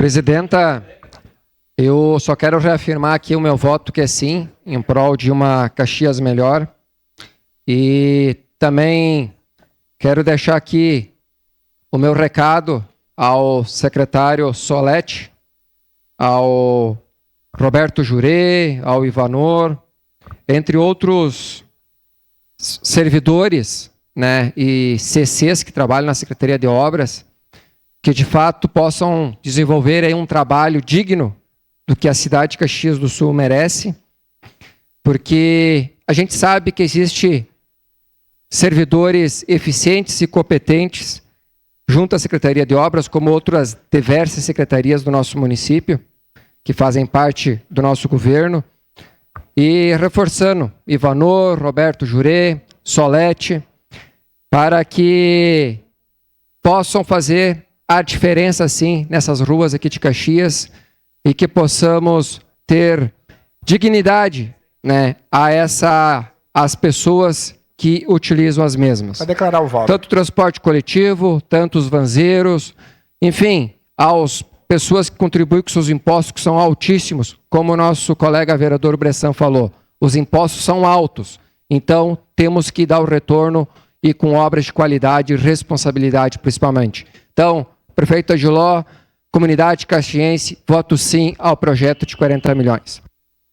Presidenta, eu só quero reafirmar aqui o meu voto que é sim, em prol de uma Caxias melhor. E também quero deixar aqui o meu recado ao secretário Solete, ao Roberto Jurê, ao Ivanor, entre outros servidores, né, e CCs que trabalham na Secretaria de Obras, que de fato possam desenvolver aí um trabalho digno do que a cidade de Caxias do Sul merece, porque a gente sabe que existe servidores eficientes e competentes junto à Secretaria de Obras, como outras diversas secretarias do nosso município, que fazem parte do nosso governo, e reforçando Ivanor, Roberto Jurê, Solete, para que possam fazer a diferença, sim, nessas ruas aqui de Caxias e que possamos ter dignidade, né, às pessoas que utilizam as mesmas. Vai declarar o voto. Tanto o transporte coletivo, tanto os vanzeiros, enfim, às pessoas que contribuem com seus impostos, que são altíssimos, como o nosso colega vereador Bressan falou, os impostos são altos, então temos que dar o retorno e com obras de qualidade e responsabilidade principalmente. Então, prefeito Agiló, comunidade caxiense, voto sim ao projeto de 40 milhões.